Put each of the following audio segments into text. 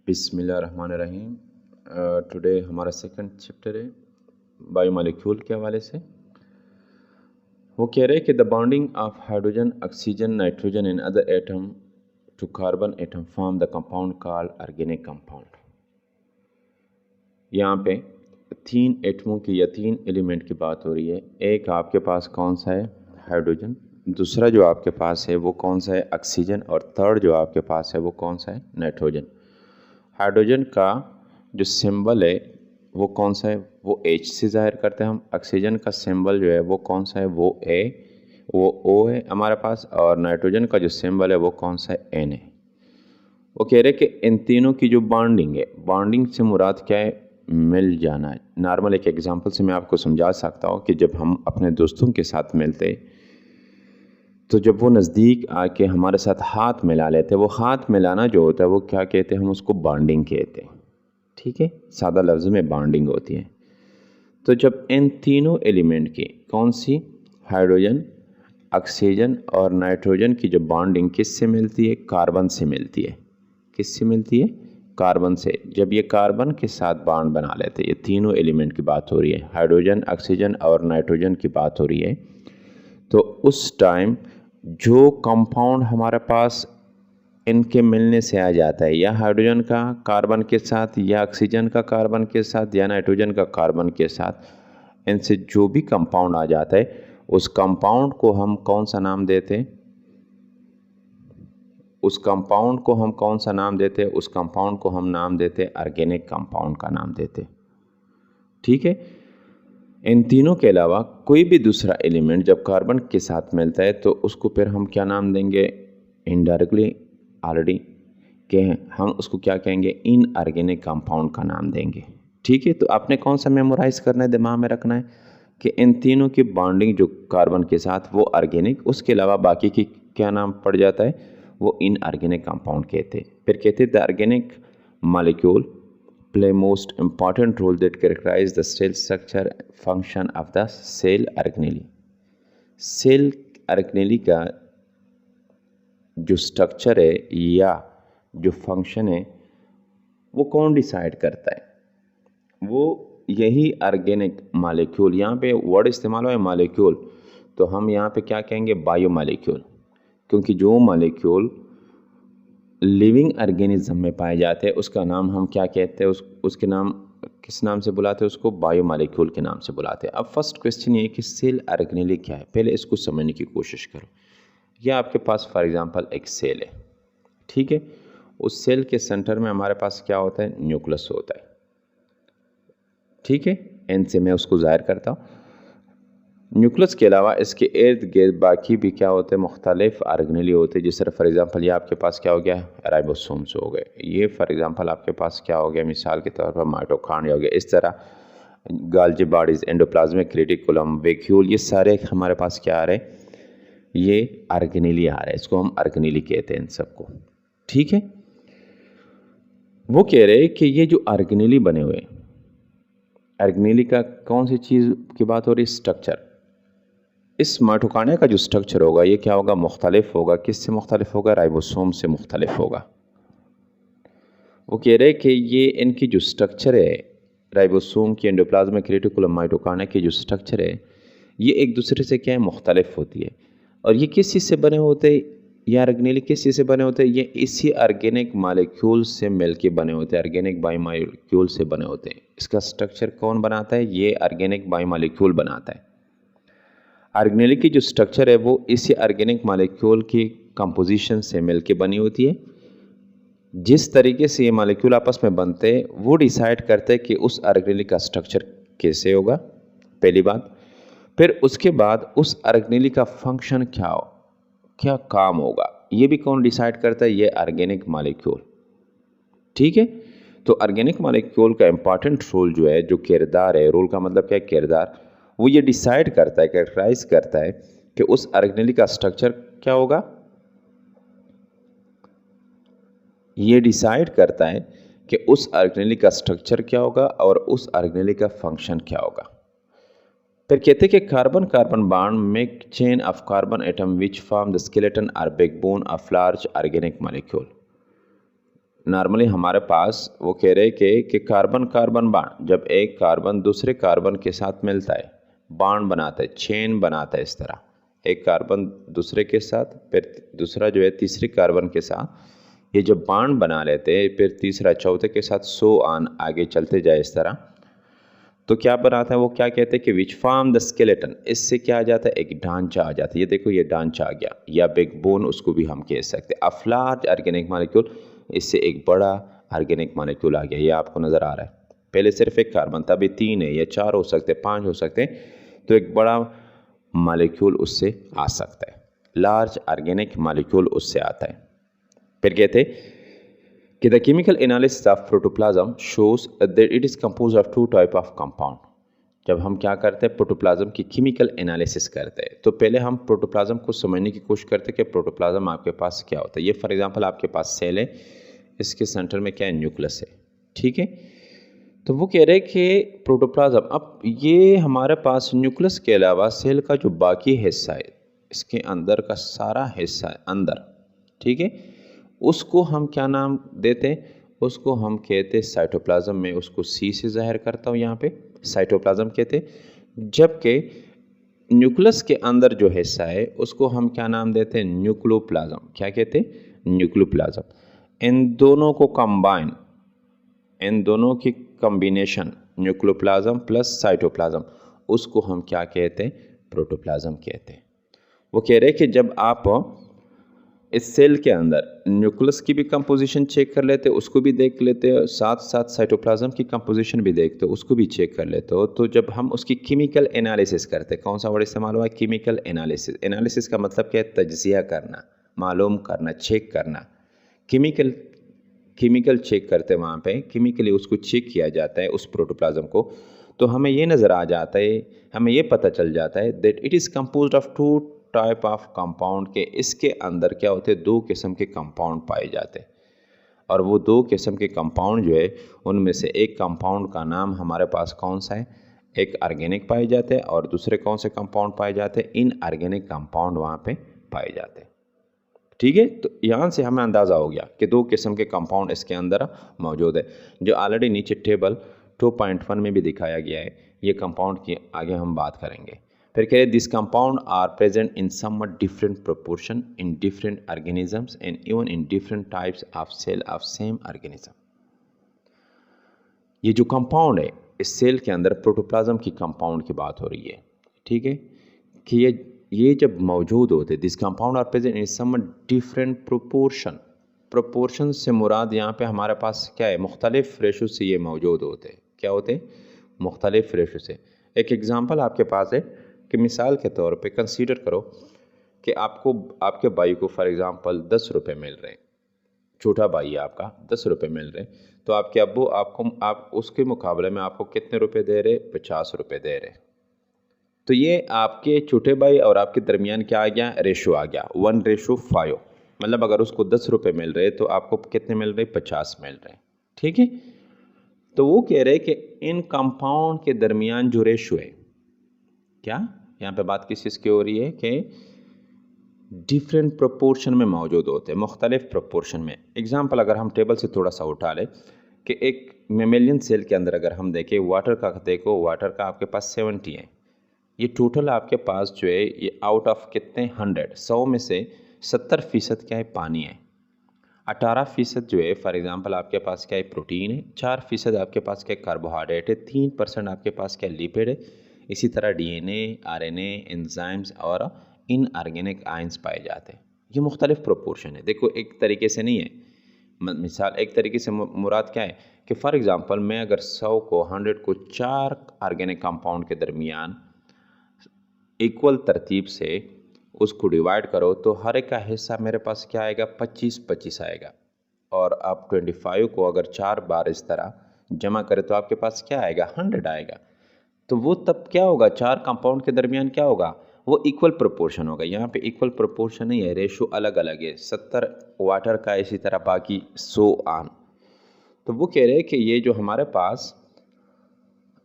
बिस्मिल्लाहिर्रहमानिर्रहीम। टुडे हमारा second chapter है बायोमोलिक्यूल के हवाले से। वो कह रहे हैं कि the bonding of hydrogen, oxygen, nitrogen and other atom to carbon atom form the compound called organic compound. यहाँ पे तीन एटमों की या तीन एलिमेंट की बात हो रही है। एक आपके पास कौन सा है? हाइड्रोजन। दूसरा जो आपके पास है वो कौन सा है? ऑक्सीजन। और थर्ड जो आपके पास है वो कौन सा है? नाइट्रोजन। हाइड्रोजन का जो सिंबल है वो कौन सा है? वो H से ज़ाहिर करते हैं हम। ऑक्सीजन का सिंबल जो है वो कौन सा है? वो O है हमारे पास। और नाइट्रोजन का जो सिंबल है वो कौन सा है? N है। वो कह रहे हैं कि इन तीनों की जो बॉन्डिंग है, बॉन्डिंग से मुराद क्या है? मिल जाना है। नॉर्मल एक एग्जांपल से मैं आपको समझा सकता हूँ कि जब हम अपने दोस्तों के साथ मिलते तो जब वो नज़दीक आके हमारे साथ हाथ मिला लेते, वो हाथ मिलाना जो होता है वो क्या कहते हैं? हम उसको बॉन्डिंग कहते हैं। ठीक है, सादा लफ्ज़ में बॉन्डिंग होती है। तो जब इन तीनों एलिमेंट की कौन सी? हाइड्रोजन, ऑक्सीजन और नाइट्रोजन की जब बॉन्डिंग किससे मिलती है? कार्बन से मिलती है। किससे मिलती है? कार्बन से। जब ये कार्बन के साथ बॉन्ड बना लेते हैं, ये तीनों एलिमेंट की बात हो रही है, हाइड्रोजन, ऑक्सीजन और नाइट्रोजन की बात हो रही है, तो उस टाइम जो कंपाउंड हमारे पास इनके मिलने से आ जाता है, या हाइड्रोजन का कार्बन के साथ, या ऑक्सीजन का कार्बन के साथ, या नाइट्रोजन का कार्बन के साथ, इनसे जो भी कंपाउंड आ जाता है उस कंपाउंड को हम कौन सा नाम देते हैं? उस कंपाउंड को हम कौन सा नाम देते हैं? उस कंपाउंड को हम नाम देते हैं ऑर्गेनिक कंपाउंड का नाम देते। ठीक है। इन तीनों के अलावा कोई भी दूसरा एलिमेंट जब कार्बन के साथ मिलता है तो उसको फिर हम क्या नाम देंगे? इनडायरेक्टली ऑलरेडी के हम उसको क्या कहेंगे? इनऑर्गेनिक कंपाउंड का नाम देंगे। ठीक है। तो आपने कौन सा मेमोराइज करना है, दिमाग में रखना है कि इन तीनों की बॉन्डिंग जो कार्बन के साथ वो ऑर्गेनिक, उसके अलावा बाकी की क्या नाम पड़ जाता है? वो इनऑर्गेनिक कंपाउंड कहते हैं। फिर कहते हैं the organic molecule play most important role that characterize the cell structure function of the cell organelle। Cell organelle का जो स्ट्रक्चर है या जो फंक्शन है वो कौन डिसाइड करता है? वो यही ऑर्गेनिक मॉलिक्यूल। यहाँ पे वर्ड इस्तेमाल हुआ है मॉलिक्यूल, तो हम यहाँ पे क्या कहेंगे? Bio molecule. क्योंकि जो मॉलिक्यूल लिविंग ऑर्गेनिज्म में पाए जाते हैं उसका नाम हम क्या कहते हैं? उसके नाम किस नाम से बुलाते हैं? उसको बायोमॉलिक्यूल के नाम से बुलाते हैं। अब फर्स्ट क्वेश्चन ये है कि सेल ऑर्गेनेली क्या है, पहले इसको समझने की कोशिश करो। यह आपके पास फॉर एग्जांपल एक सेल है, ठीक है। उस सेल के सेंटर में हमारे पास क्या होता है? न्यूक्लियस होता है, ठीक है। एन से मैं उसको जाहिर करता हूँ। न्यूक्लियस के अलावा इसके इर्द गिर्द बाकी भी क्या होते हैं? मुख्तलिफ ऑर्गेनेली होते हैं। जिस तरह फॉर एग्जांपल ये आपके पास क्या हो गया? राइबोसोम्स हो गए। ये फॉर एग्जांपल आपके पास क्या हो गया? मिसाल के तौर पर माइटोकॉन्ड्रिया हो गया। इस तरह Golgi bodies, endoplasmic reticulum, vacuole, ये सारे हमारे पास क्या आ रहे हैं? ये ऑर्गेनेली आ रहे हैं। इसको हम ऑर्गेनेली कहते हैं इन सबको, ठीक है। वो कह रहे हैं कि ये जो ऑर्गेनेली बने हुए, ऑर्गेनेली का कौन सी चीज़ की बात हो रही? स्ट्रक्चर। इस माइटोकॉन्ड्रिया का जो स्ट्रक्चर होगा ये क्या होगा? मुख्तलिफ होगा। किससे मुख्तलिफ होगा? राइबोसोम से मुख्तलिफ होगा। वो कह रहे हैं कि ये इनकी जो स्ट्रक्चर है, राइबोसोम की, एंडोप्लाज्मिक रेटिकुलम, माइटोकॉन्ड्रिया की जो स्ट्रक्चर है ये एक दूसरे से क्या है? मुख्तलिफ होती है। और ये किस चीज़ से बने होते हैं? ये ऑर्गेनेली किस चीज़ से बने होते हैं? ये इसी ऑर्गेनिक मॉलिक्यूल से मिल के बने होते हैं, ऑर्गेनिक बायोमॉलिक्यूल से बने होते हैं। इसका स्ट्रक्चर कौन बनाता है? ये ऑर्गेनिक बायोमॉलिक्यूल बनाता है। ऑर्गेनेली की जो स्ट्रक्चर है वो इसी ऑर्गेनिक मॉलिक्यूल की कंपोजिशन से मिलके बनी होती है। जिस तरीके से ये मॉलिक्यूल आपस में बनते हैं वो डिसाइड करते हैं कि उस ऑर्गेनेली का स्ट्रक्चर कैसे होगा, पहली बात। फिर उसके बाद उस ऑर्गेनेली का फंक्शन क्या हो, क्या काम होगा, ये भी कौन डिसाइड करता है? ये ऑर्गेनिक मॉलिक्यूल, ठीक है। तो ऑर्गेनिक मॉलिक्यूल का इंपॉर्टेंट रोल जो है, जो किरदार है, रोल का मतलब क्या है? किरदार। वो ये डिसाइड करता है, कैरेक्टराइज करता है कि उस ऑर्गेनेली का स्ट्रक्चर क्या होगा। ये डिसाइड करता है कि उस ऑर्गेनेली का स्ट्रक्चर क्या होगा और उस ऑर्गेनेली का फंक्शन क्या होगा। फिर कहते हैं कि carbon carbon bond make chain of carbon atom which form the skeleton और backbone of large organic molecule. Normally हमारे पास वो कह रहे कि कार्बन कार्बन बॉन्ड, जब एक कार्बन दूसरे कार्बन के साथ मिलता है, बॉन्ड बनाता है, चेन बनाता है, इस तरह एक कार्बन दूसरे के साथ, फिर दूसरा जो है तीसरे कार्बन के साथ, ये जब बॉन्ड बना लेते हैं, फिर तीसरा चौथे के साथ सो ऑन आगे चलते जाए इस तरह, तो क्या बनाता है, वो क्या कहते हैं कि विच फॉर्म द स्केलेटन, इससे क्या आ जाता है, एक ढांचा आ जाता है। ये देखो ये ढांचा आ गया, या बैकबोन उसको भी हम कह सकते हैं। अ लार्ज ऑर्गेनिक मॉलिक्यूल, इससे एक बड़ा ऑर्गेनिक मॉलिक्यूल आ गया, ये आपको नज़र आ रहा है। पहले सिर्फ एक कार्बन था, अभी 3 है या 4 हो सकते, 5 हो सकते, तो एक बड़ा मॉलिक्यूल उससे आ सकता है, लार्ज ऑर्गेनिक मॉलिक्यूल उससे आता है। फिर कहते कि the chemical analysis of protoplasm shows that it is compose of 2 type of compound. जब हम क्या करते हैं, प्रोटोप्लाज्म की केमिकल एनालिसिस करते हैं, तो पहले हम प्रोटोप्लाज्म को समझने की कोशिश करते हैं कि प्रोटोप्लाज्म आपके पास क्या होता है। ये फॉर एग्जांपल आपके पास सेल है, इसके सेंटर में क्या है, न्यूक्लियस है, ठीक है। तो वो कह रहे हैं कि प्रोटोप्लाज्म, अब ये हमारे पास न्यूक्लियस के अलावा सेल का जो बाकी हिस्सा है, इसके अंदर का सारा हिस्सा है अंदर, ठीक है, उसको हम क्या नाम देते हैं, उसको हम कहते हैं साइटोप्लाज्म। में उसको सी से जाहिर करता हूँ, यहाँ पे साइटोप्लाज्म कहते हैं। जबकि न्यूक्लियस के अंदर जो हिस्सा है उसको हम क्या नाम देते हैं, न्यूक्लियोप्लाज्म। क्या कहते हैं, न्यूक्लियोप्लाज्म। इन दोनों को कंबाइन, इन दोनों की कॉम्बिनेशन, न्यूक्लियोप्लाज्म प्लस साइटोप्लाज्म, उसको हम क्या कहते हैं, प्रोटोप्लाज्म कहते हैं। वो कह रहे हैं कि जब आप इस सेल के अंदर न्यूक्लियस की भी कंपोजिशन चेक कर लेते हो, उसको भी देख लेते हो, साथ साथ साइटोप्लाज्म की कंपोजिशन भी देखते हो, उसको भी चेक कर लेते हो, तो जब हम उसकी केमिकल एनालिसिस करते हैं, कौन सा वर्ड इस्तेमाल हुआ है, केमिकल एनालिसिस। एनालिसिस का मतलब क्या है, तज्जिया करना, मालूम करना, चेक करना। केमिकल चेक करते हैं, वहाँ पे केमिकली उसको चेक किया जाता है उस प्रोटोप्लाज्म को, तो हमें ये नज़र आ जाता है, हमें ये पता चल जाता है that it is composed of 2 type of compound, के इसके अंदर क्या होते हैं, 2 किस्म के कंपाउंड पाए जाते हैं। और वो 2 किस्म के कंपाउंड जो है, उनमें से एक कंपाउंड का नाम हमारे पास कौन सा है, एक ऑर्गेनिक पाए जाते हैं, और दूसरे कौन से कंपाउंड पाए जाते हैं, इनऑर्गेनिक कंपाउंड वहाँ पे पाए जाते हैं, ठीक है। तो यहाँ से हमें अंदाज़ा हो गया कि 2 किस्म के कंपाउंड इसके अंदर मौजूद है, जो ऑलरेडी नीचे टेबल 2.1 में भी दिखाया गया है। ये कंपाउंड की आगे हम बात करेंगे। फिर कह रहे this compound are present in somewhat different proportion in different organisms and even in different types of cell of same organism. ये जो कंपाउंड है इस सेल के अंदर, प्रोटोप्लाज्म की कंपाउंड की बात हो रही है, ठीक है, कि ये जब मौजूद होते, this compound are present in some different proportion. Proportion से मुराद यहाँ पे हमारे पास क्या है, मुख्तलिफ रेशो से ये मौजूद होते। क्या होते, मुख्तलिफ रेशो से। एक एग्जांपल आपके पास है कि मिसाल के तौर पे कंसीडर करो कि आपको, आपके भाई को फॉर एग्जांपल 10 रुपये मिल रहे हैं, छोटा भाई है आपका, 10 रुपये मिल रहे हैं, तो आपके अब्बू आपको, आप उसके मुकाबले में आपको कितने रुपए दे रहे, 50 रुपये दे रहे। तो ये आपके छोटे भाई और आपके दरमियान क्या आ गया, रेशो आ गया, 1:5। मतलब अगर उसको 10 रुपये मिल रहे तो आपको कितने मिल रहे, 50 मिल रहे, ठीक है। तो वो कह रहे कि इन कंपाउंड के दरमियान जो रेशो है, क्या यहाँ पे बात किस चीज़ की हो रही है, कि डिफरेंट प्रोपोर्शन में मौजूद होते हैं, मुख्तलिफ प्रोपोर्शन में। एग्जाम्पल अगर हम टेबल से थोड़ा सा उठा लें कि एक मेमेलियन सेल के अंदर अगर हम देखें, वाटर का देखो, वाटर का आपके पास 70 है। ये टोटल आपके पास जो है, ये आउट ऑफ कितने, 100 में से 70% क्या है, पानी है। 18% जो है फॉर एग्जांपल आपके पास क्या है, प्रोटीन है। 4% आपके पास क्या है, कार्बोहाइड्रेट है। 3% आपके पास क्या है, लिपिड है। इसी तरह डीएनए, आरएनए, एंजाइम्स और इनऑर्गेनिक आयंस पाए जाते हैं। ये मुख्तलिफ प्रोपोर्शन है। देखो एक तरीके से नहीं है, मिसाल एक तरीके से मुराद क्या है कि फॉर एग्जांपल मैं अगर 100 को 4 ऑर्गेनिक कंपाउंड के दरमियान इक्वल तरतीब से उसको डिवाइड करो, तो हर एक का हिस्सा मेरे पास क्या आएगा, 25-25 आएगा। और आप 25 को अगर 4 बार इस तरह जमा करें तो आपके पास क्या आएगा, 100 आएगा। तो वो तब क्या होगा, 4 कंपाउंड के दरमियान क्या होगा, वो इक्वल प्रोपोर्शन होगा। यहाँ पे इक्वल प्रोपोर्शन नहीं है, रेशो अलग अलग है। 70 वाटर का, इसी तरह बाकी 100 आन। तो वो कह रहे हैं कि ये जो हमारे पास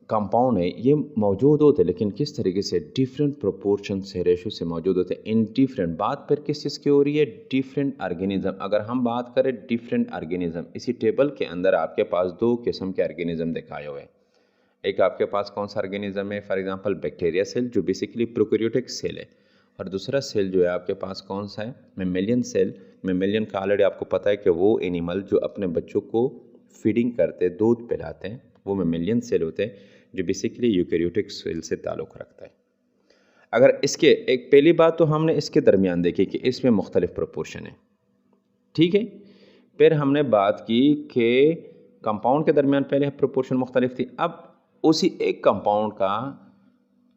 कंपाउंड है ये मौजूद होते हैं, लेकिन किस तरीके से डिफरेंट प्रोपोर्शन से रेशो से मौजूद होते हैं इन डिफरेंट। बात पर किस चीज़ की हो रही है? Different organism. अगर हम बात करें डिफरेंट ऑर्गेनिज्म, इसी टेबल के अंदर आपके पास दो किस्म के ऑर्गेनिज्म दिखाए हुए हैं। एक आपके पास कौन सा ऑर्गेनिज्म है? फॉर एग्जांपल बैक्टीरिया सेल जो बेसिकली प्रोकैरियोटिक सेल है, और दूसरा सेल जो है आपके पास कौन सा है? Mammalian cell. मेमेलियन का ऑलरेडी आपको पता है कि वो एनिमल जो अपने बच्चों को फीडिंग करते, दूध पिलाते हैं, वो मेमेलियन सेल होते हैं जो बेसिकली यूकैरियोटिक सेल से ताल्लुक़ रखता है। अगर इसके एक पहली बात तो हमने इसके दरमियान देखी कि इसमें मुख्तलिफ प्रोपोर्शन है, ठीक है। फिर हमने बात की कि कंपाउंड के दरमियान पहले प्रोपोर्शन मुख्तलिफ थी, अब उसी एक कंपाउंड का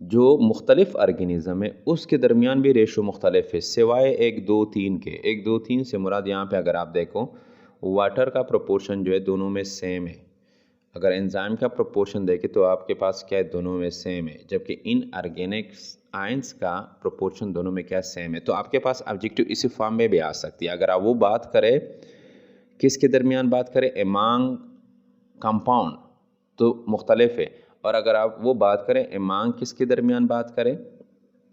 जो मुख्तलिफ ऑर्गेनिज्म है उसके दरमियान भी रेशो मुख्तलिफ है, सिवाय 1 2 3 के। 1 2 3 से मुराद यहाँ पे अगर आप देखो वाटर का प्रोपोर्शन जो है दोनों में सेम है। अगर एंजाइम का प्रोपोर्शन देखें तो आपके पास क्या है? दोनों में सेम है। जबकि इन ऑर्गेनिक्स आयंस का प्रोपोर्शन दोनों में क्या सेम है। तो आपके पास ऑब्जेक्टिव इसी फॉर्म में भी आ सकती है। अगर आप वो बात करें किसके दरमियान बात करें? एमांग कंपाउंड तो मुख्तलिफ है, और अगर आप वो बात करें एमांग किसके दरमियान बात करें?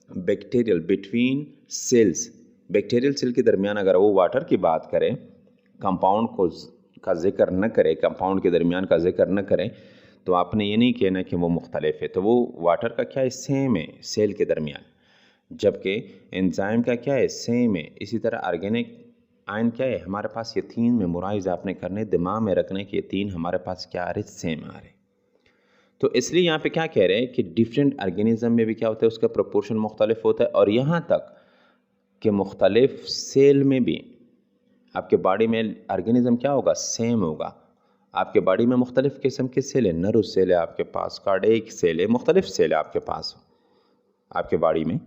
Bacterial, between cells, bacterial cell के दरमियान अगर वो वाटर की बात करें, कंपाउंड को का जिक्र न करें, कंपाउंड के दरमियान का जिक्र न करें, तो आपने ये नहीं कहना कि वो मुख्तलिफ है। तो वो वाटर का क्या है? सेम है सेल के दरमियान। जबकि एंजाइम का क्या है? सेम है। इसी तरह ऑर्गेनिक आयन क्या है हमारे पास? ये तीन मेमोराइज आपने करने, दिमाग में रखने कि ये तीन हमारे पास क्या आ रहे? सेम आ रहे। तो इसलिए यहाँ पे क्या कह रहे हैं कि डिफरेंट ऑर्गेनिज्म में भी क्या होता है? उसका प्रोपोर्शन मुख्तलिफ होता है, और यहाँ तक कि मुख्तलिफ सेल में भी आपके बॉडी में ऑर्गेनिज्म क्या होगा? सेम होगा। आपके बॉडी में मुख्तलिफ किस्म के सेल है, नर्व सेल है आपके पास, कार्डियक सेल है, मुख्तलिफ सेल है आपके पास आपके बॉडी में।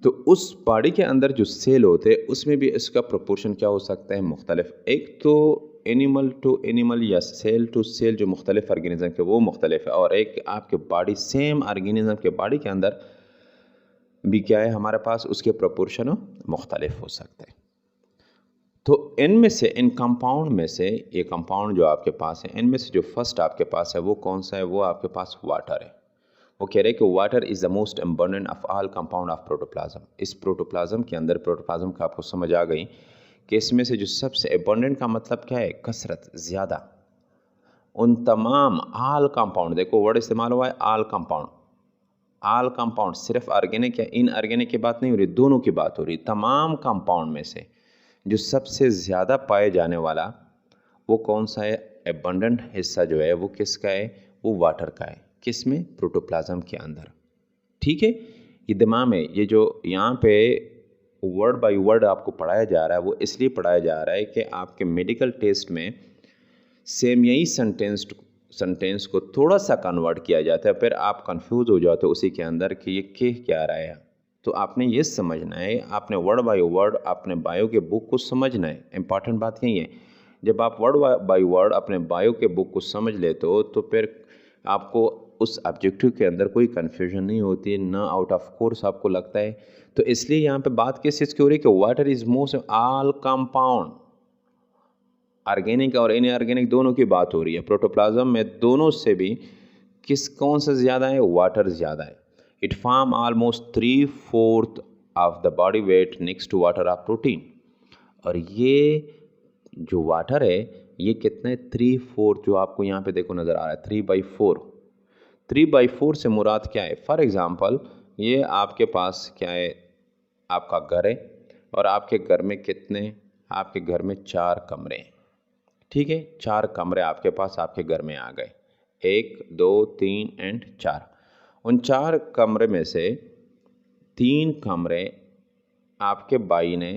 तो उस बॉडी के अंदर जो सेल होते हैं उसमें भी इसका प्रोपोर्शन क्या हो सकता है? मुख्तलिफ। एक तो एनिमल टू एनिमल या सेल टू सेल जो मुख्तलिफ ऑर्गेनिज्म के वो मुख्तलिफ है, और एक आपके बॉडी सेम ऑर्गेनिज्म के बॉडी के अंदर भी क्या है हमारे पास? उसके प्रोपोर्शन मुख्तलिफ हो सकते हैं। तो इनमें से, इन कंपाउंड में से, ये कंपाउंड जो आपके पास है इनमें से जो फर्स्ट आपके पास है वो कौन सा है? वो आपके पास वाटर है। वो कह रहे हैं कि water is the most abundant of all compound of protoplasm. इस प्रोटोप्लाज्म के अंदर, प्रोटोप्लाज्म का आपको समझ आ गई कि इसमें से जो सबसे अबंडेंट का मतलब क्या है? कसरत, ज़्यादा। उन तमाम आल कंपाउंड, देखो वर्ड इस्तेमाल हुआ है आल कंपाउंड। आल कंपाउंड सिर्फ ऑर्गेनिक या इनऑर्गेनिक की बात नहीं हो रही, दोनों की बात हो रही। तमाम कंपाउंड में से जो सबसे ज़्यादा पाए जाने वाला वो कौन सा है? एबंडेंट हिस्सा जो है वो किसका है? वो वाटर का है। किस में? प्रोटोप्लाज्म के अंदर, ठीक है। ये दिमाग में, ये जो यहाँ पे वर्ड बाय वर्ड आपको पढ़ाया जा रहा है वो इसलिए पढ़ाया जा रहा है कि आपके मेडिकल टेस्ट में सेम यही सेंटेंस को थोड़ा सा कन्वर्ट किया जाता है, फिर आप कंफ्यूज हो जाते हो उसी के अंदर कि ये कह क्या रहा है। तो आपने ये समझना है, आपने वर्ड बाय वर्ड अपने बायो के बुक को समझना है। इम्पॉर्टेंट बात यही है, जब आप वर्ड बाय वर्ड अपने बायो के बुक को समझ लेते हो तो फिर आपको उस ऑब्जेक्टिव के अंदर कोई कन्फ्यूजन नहीं होती, ना आउट ऑफ कोर्स आपको लगता है। तो इसलिए यहाँ पे बात किस चीज़ की हो रही है कि water is most all compound, organic और इनऑर्गेनिक दोनों की बात हो रही है। प्रोटोप्लाज्म में दोनों से भी कौन सा ज़्यादा है? वाटर ज़्यादा है। It form almost 3/4 of the body weight next to water of protein. और ये जो वाटर है ये कितने? 3/4, जो आपको यहाँ पे देखो नज़र आ रहा है 3/4। 3/4 से मुराद क्या है? फॉर एग्ज़ाम्पल ये आपके पास क्या है? आपका घर है, और आपके घर में कितने? आपके घर में 4 कमरे हैं, ठीक है। 4 कमरे आपके पास आपके घर में आ गए, 1 2 3 एंड 4। उन 4 कमरे में से 3 कमरे आपके भाई ने,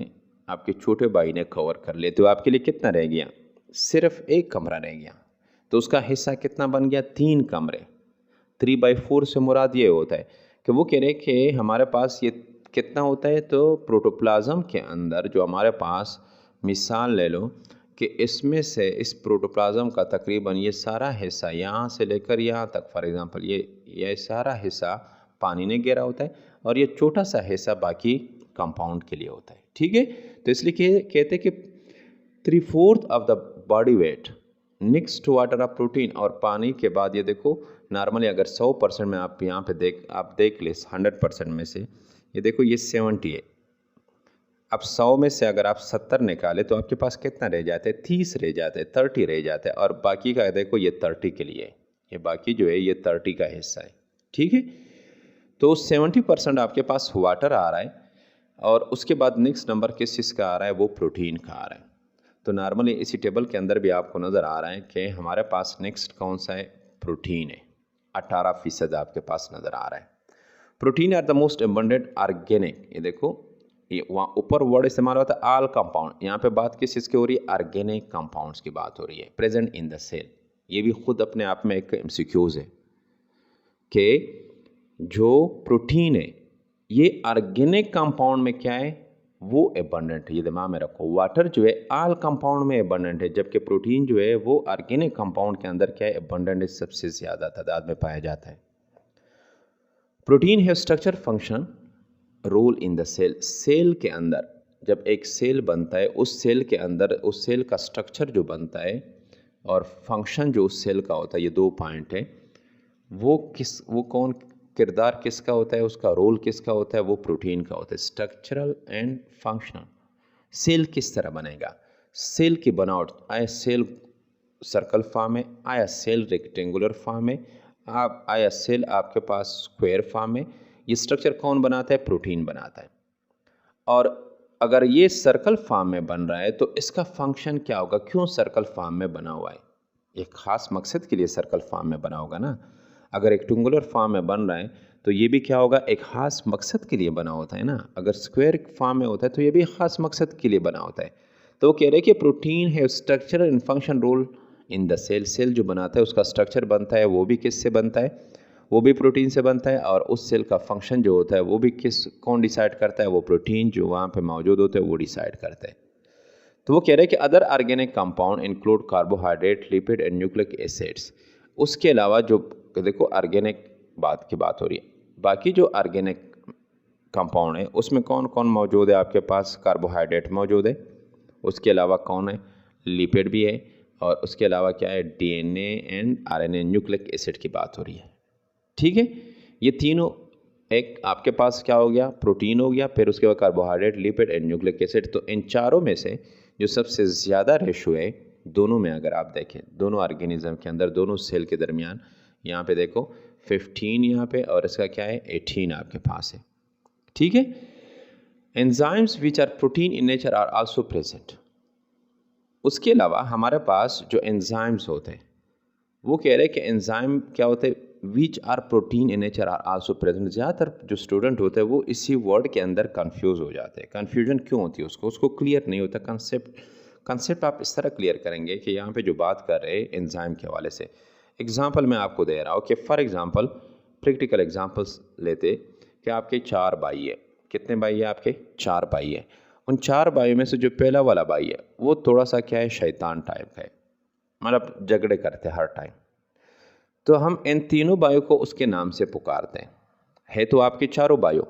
आपके छोटे भाई ने कवर कर लिए, तो आपके लिए कितना रह गया? सिर्फ 1 कमरा रह गया। तो उसका हिस्सा कितना बन गया? 3 कमरे। 3/4 से मुराद ये होता है कि वो कह रहे कि हमारे पास ये कितना होता है? तो प्रोटोप्लाज्म के अंदर जो हमारे पास, मिसाल ले लो कि इसमें से, इस प्रोटोप्लाज्म का तकरीबन ये सारा हिस्सा यहाँ से लेकर यहाँ तक, फॉर एग्जांपल ये सारा हिस्सा पानी ने घेरा होता है, और ये छोटा सा हिस्सा बाकी कंपाउंड के लिए होता है, ठीक है। तो इसलिए कहते हैं कि 3/4 of the body weight next to water of protein, और पानी के बाद ये देखो नॉर्मली अगर 100% में आप यहाँ पे देख ले 100% में से ये देखो ये 70 है। अब 100 में से अगर आप 70 निकाले तो आपके पास कितना रह जाते हैं, 30 रह जाते हैं, 30 रह जाते हैं, और बाकी का देखो ये 30 के लिए, ये बाकी जो है ये 30 का हिस्सा है। ठीक है, तो 70% आपके पास वाटर आ रहा है, और उसके बाद नेक्स्ट नंबर किस चीज़ का आ रहा है, वो प्रोटीन का आ रहा है। तो नॉर्मली इसी टेबल के अंदर भी आपको नज़र आ रहा है कि हमारे पास नेक्स्ट कौन सा है, प्रोटीन है, 18% आपके पास नज़र आ रहा है। Protein are the most abundant organic, ये देखो ये वहाँ ऊपर वर्ड इस्तेमाल होता है ऑल कंपाउंड, यहाँ पे बात किस चीज़ की हो रही है, ऑर्गेनिक कंपाउंड्स की बात हो रही है, प्रेजेंट इन द सेल। ये भी खुद अपने आप में एक एमसीक्यूज है कि जो प्रोटीन है ये ऑर्गेनिक कंपाउंड में क्या है, वो एबंडेंट है। ये दिमाग में रखो, वाटर जो है ऑल कंपाउंड में एबंडेंट है, जबकि प्रोटीन जो है वो ऑर्गेनिक कंपाउंड के अंदर क्या है, एबंडेंट है, सबसे ज़्यादा तादाद में पाया जाता है। प्रोटीन है structure function role in the cell, cell के अंदर जब एक सेल बनता है, उस सेल के अंदर उस सेल का स्ट्रक्चर जो बनता है और फंक्शन जो उस सेल का होता है, ये 2 पॉइंट है। वो कौन किरदार किसका होता है, उसका रोल किसका होता है, वो प्रोटीन का होता है, स्ट्रक्चरल एंड फंक्शनल। सेल किस तरह बनेगा, सेल की बनावट, आया सेल सर्कल फॉर्म में, आया सेल रेक्टेंगुलर फॉर्म में, आया सेल आपके पास स्क्वायर फॉर्म में, ये स्ट्रक्चर कौन बनाता है, प्रोटीन बनाता है। और अगर ये सर्कल फॉर्म में बन रहा है तो इसका फंक्शन क्या होगा, क्यों सर्कल फॉर्म में बना हुआ है, एक खास मकसद के लिए सर्कल फॉर्म में बना होगा ना। अगर रेक्टेंगुलर फॉर्म में बन रहा है तो ये भी क्या होगा, एक खास मकसद के लिए बना होता है ना। अगर स्क्वायर फॉर्म में होता है तो ये भी एक खास मकसद के लिए बना होता है। तो वो कह रहे हैं कि प्रोटीन है structural and function role in the cell, cell जो बनाता है उसका स्ट्रक्चर बनता है, वो भी किससे बनता है, वो भी प्रोटीन से बनता है, और उस सेल का फंक्शन जो होता है वो भी कौन डिसाइड करता है, वो प्रोटीन जो वहाँ पे मौजूद होते हैं वो डिसाइड करते हैं। तो वो कह रहे हैं कि other organic compound include carbohydrate, lipid and nucleic acids. उसके अलावा जो देखो ऑर्गेनिक की बात हो रही है, बाकी जो ऑर्गेनिक कंपाउंड है उसमें कौन कौन मौजूद है, आपके पास कार्बोहाइड्रेट मौजूद है, उसके अलावा कौन है, लिपिड भी है, और उसके अलावा क्या है, DNA and RNA, nucleic acid की बात हो रही है। ठीक है, ये तीनों एक आपके पास क्या हो गया, प्रोटीन हो गया, फिर उसके बाद carbohydrate, lipid and nucleic acid. तो इन चारों में से जो सबसे ज़्यादा रेशो है दोनों में, अगर आप देखें दोनों ऑर्गेनिज्म के अंदर, दोनों सेल के दरमियान, यहाँ पे देखो 15 यहाँ पे, और इसका क्या है 18 आपके पास है। ठीक है, enzymes which are protein in nature are also present. उसके अलावा हमारे पास जो एंजाइम्स होते हैं वो कह रहे हैं कि एंजाइम क्या होते हैं, which are protein in nature are also present. ज़्यादातर जो स्टूडेंट होते हैं वो इसी वर्ड के अंदर कंफ्यूज हो जाते हैं। कन्फ्यूजन क्यों होती है, उसको क्लियर नहीं होता कंसेप्ट आप इस तरह क्लियर करेंगे कि यहाँ पे जो बात कर रहे हैं एंजाइम के हवाले से, एग्जाम्पल मैं आपको दे रहा हूँ कि फॉर एग्जाम्पल प्रैक्टिकल एग्जाम्पल्स लेते कि आपके 4 भाई है, कितने भाई है आपके, 4 भाई है। उन 4 भाइयों में से जो पहला वाला भाई है वो थोड़ा सा क्या है, शैतान टाइप का है, मतलब झगड़े करते हैं हर टाइम। तो हम इन तीनों भाइयों को उसके नाम से पुकारते हैं, है तो आपके चारों भाइयों,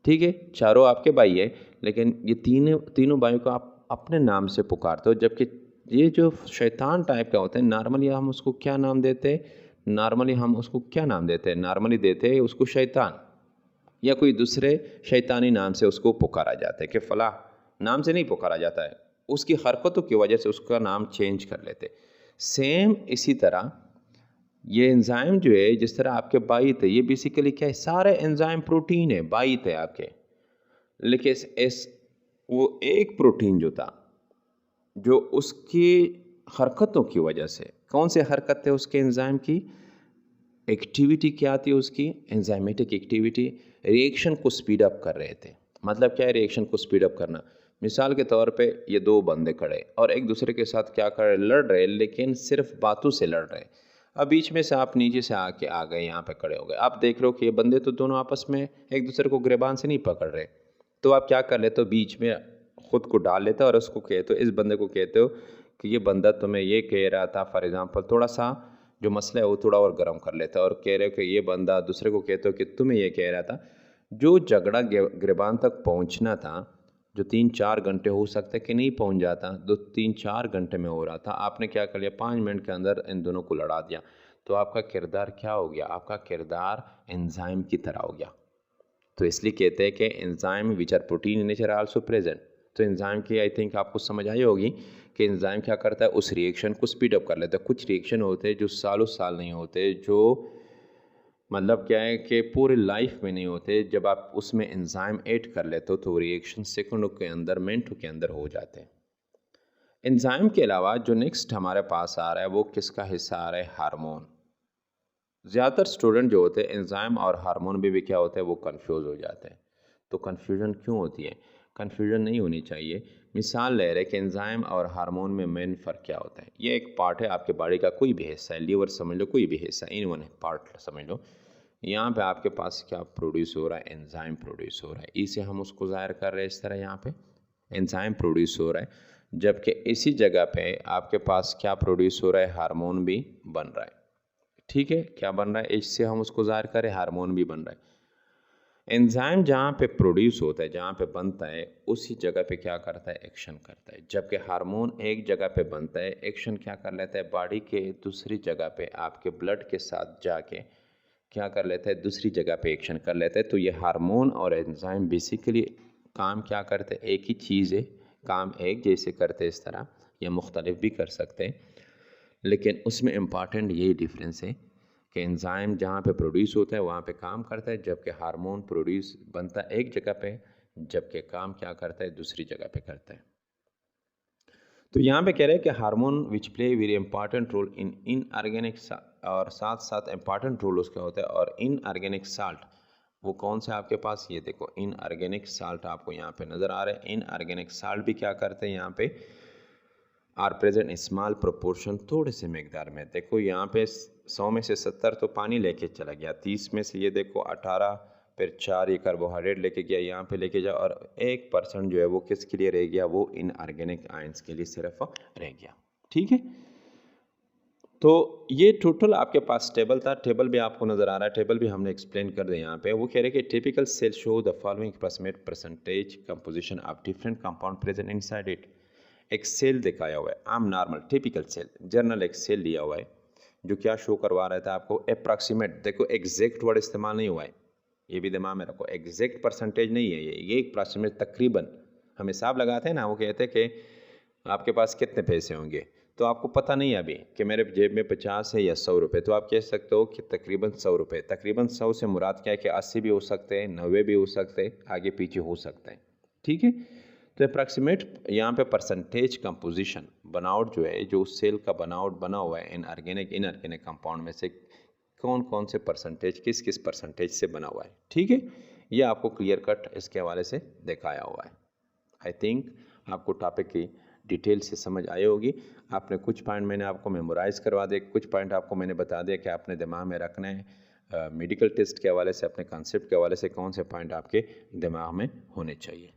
ठीक है, चारों आपके भाई है, लेकिन ये तीनों भाइयों को आप अपने नाम से पुकारते हो। जबकि ये जो शैतान टाइप का होता है, नॉर्मली हम उसको क्या नाम देते हैं, नॉर्मली देते हैं उसको शैतान, या कोई दूसरे शैतानी नाम से उसको पुकारा जाता है कि फला नाम से नहीं पुकारा जाता है, उसकी हरकतों की वजह से उसका नाम चेंज कर लेते। सेम इसी तरह ये एंजाइम जो है, जिस तरह आपके बाइट है, ये बेसिकली क्या है, सारे एंजाइम प्रोटीन है, बाइट है आपके, लेकिन वो एक प्रोटीन जो था, जो उसकी हरकतों की वजह से, कौन से हरकत है उसके एंजाइम की, एक्टिविटी क्या आती है उसकी, एंजाइमेटिक एक्टिविटी, रिएक्शन को स्पीड अप कर रहे थे। मतलब क्या है रिएक्शन को स्पीड अप करना, मिसाल के तौर पे ये 2 बंदे खड़े और एक दूसरे के साथ क्या कर रहे, लड़ रहे, लेकिन सिर्फ बातों से लड़ रहे। अब बीच में से आप नीचे से आके आ गए, यहाँ पे खड़े हो गए, आप देख रहे हो कि ये बंदे तो दोनों आपस में एक दूसरे को गिरबान से नहीं पकड़ रहे, तो आप क्या कर लेते हो, बीच में खुद को डाल लेते हो और उसको कहते हो, इस बंदे को कहते हो कि ये बंदा तुम्हें ये कह रहा था, फॉर एग्जांपल थोड़ा सा जो मसला है वो थोड़ा और गर्म कर लेता है, और कह रहे हो कि ये बंदा दूसरे को कहते हो कि तुम्हें ये कह रहा था। जो झगड़ा गिरबान तक पहुंचना था जो 3-4 घंटे हो सकते कि नहीं पहुंच जाता, तो 3-4 घंटे में हो रहा था, आपने क्या कर लिया 5 मिनट के अंदर इन दोनों को लड़ा दिया, तो आपका किरदार क्या हो गया, आपका किरदार एंजाइम की तरह हो गया। तो इसलिए कहते हैं कि enzyme which are protein in nature also present. तो एंजाइम की आई थिंक आपको समझ आई होगी कि एंजाइम क्या करता है, उस रिएक्शन को स्पीड अप कर लेता है। कुछ रिएक्शन होते हैं जो सालों साल नहीं होते, जो मतलब क्या है कि पूरे लाइफ में नहीं होते, जब आप उसमें एंजाइम ऐड कर लेते हो तो रिएक्शन सेकंडों के अंदर, मिनटों के अंदर हो जाते हैं। एंजाइम के अलावा जो नेक्स्ट हमारे पास आ रहा है वो किसका हिस्सा आ रहा है, हार्मोन। ज़्यादातर स्टूडेंट जो होते हैं एंजाइम और हार्मोन भी क्या होते हैं, वो कंफ्यूज हो जाते हैं। तो कन्फ्यूजन क्यों होती है, कन्फ्यूजन नहीं होनी चाहिए। मिसाल ले रहे कि एंजाइम और हार्मोन में मेन फ़र्क क्या होता है। ये एक पार्ट है आपके बॉडी का, कोई भी हिस्सा है, लीवर समझ लो, कोई भी हिस्सा, इन वन पार्ट समझ लो। यहाँ पे आपके पास क्या प्रोड्यूस हो रहा है, एंजाइम प्रोड्यूस हो रहा है, इसे हम उसको ज़ाहिर कर रहे हैं इस तरह, यहाँ पे एंजाइम प्रोड्यूस हो रहा है, जबकि इसी जगह पे आपके पास क्या प्रोड्यूस हो रहा है, हार्मोन भी बन रहा है। ठीक है, क्या बन रहा है, इससे हम उसको ज़ाहिर करें, हार्मोन भी बन रहा है। एंजाइम जहाँ पे प्रोड्यूस होता है, जहाँ पे बनता है, उसी जगह पे क्या करता है, एक्शन करता है। जबकि हार्मोन एक जगह पे बनता है, एक्शन क्या कर लेता है, बॉडी के दूसरी जगह पे आपके ब्लड के साथ जाके क्या कर लेता है, दूसरी जगह पे एक्शन कर लेता है। तो ये हार्मोन और एंजाइम बेसिकली काम क्या करते हैं, एक ही चीज़ है, काम एक जैसे करते हैं इस तरह, या मुख्तलिफ भी कर सकते हैं, लेकिन उसमें इम्पॉर्टेंट यही डिफरेंस है कि एंजाइम जहाँ पे प्रोड्यूस होता है वहाँ पे काम करता है, जबकि हार्मोन प्रोड्यूस बनता है एक जगह पे, जबकि काम क्या करता है, दूसरी जगह पे करता है। तो यहाँ पे कह रहे हैं कि hormone which play very important role in inorganic, और साथ साथ इंपॉर्टेंट रोल उसका होता है, और इनऑर्गेनिक साल्ट वो कौन से आपके पास, ये देखो इनऑर्गेनिक साल्ट आपको यहाँ पे नज़र आ रहे हैं। इनऑर्गेनिक साल्ट भी क्या करते हैं, यहाँ पे आर प्रेजेंट स्मॉल प्रोपोर्शन, थोड़े से मकदार में। देखो यहाँ पे 100 में से 70 तो पानी लेके चला गया, 30 में से ये देखो 18, फिर 4 ये कार्बोहाइड्रेट लेके गया, यहाँ पे लेके जाओ, और 1% जो है वो किसके लिए रह गया, वो इनऑर्गेनिक आयंस के लिए सिर्फ रह गया। ठीक है, तो ये टोटल आपके पास टेबल था, टेबल भी आपको नज़र आ रहा है, टेबल भी हमने एक्सप्लेन कर दिया। यहाँ पे वो कह रहे हैं कि typical cell show the following approximate percentage composition of different compound present inside it. एक सेल दिखाया हुआ है, आम नॉर्मल टिपिकल सेल, जर्नल एक सेल लिया हुआ है, जो क्या शो करवा रहा था आपको, अप्रॉक्सीमेट। देखो एग्जैक्ट वर्ड इस्तेमाल नहीं हुआ है, ये भी दिमाग में रखो, एग्जैक्ट परसेंटेज नहीं है ये अप्रॉक्सीमेट, तकरीबन। हम हिसाब लगाते हैं ना, वो कहते हैं कि आपके पास कितने पैसे होंगे, तो आपको पता नहीं है अभी कि मेरे जेब में 50 है या 100 रुपये, तो आप कह सकते हो कि तकरीबन 100 रुपये। तकरीबन 100 से मुराद क्या है कि 80 भी हो सकते हैं, 90 भी हो सकते हैं, आगे पीछे हो सकते हैं। ठीक है, तो अप्रॉक्सीमेट यहाँ पे परसेंटेज कंपोजिशन, बनावट जो है, जो उस सेल का बनावट बना हुआ है इनऑर्गेनिक कंपाउंड में से कौन कौन से परसेंटेज, किस किस परसेंटेज से बना हुआ है। ठीक है, ये आपको क्लियर कट इसके हवाले से दिखाया हुआ है। आई थिंक आपको टॉपिक की डिटेल से समझ आई होगी। आपने कुछ पॉइंट मैंने आपको मेमोराइज़ करवा दिए, कुछ पॉइंट आपको मैंने बता दिया कि आपने दिमाग में रखना है। मेडिकल टेस्ट के हवाले से, अपने कॉन्सेप्ट के हवाले से कौन से पॉइंट आपके दिमाग में होने चाहिए।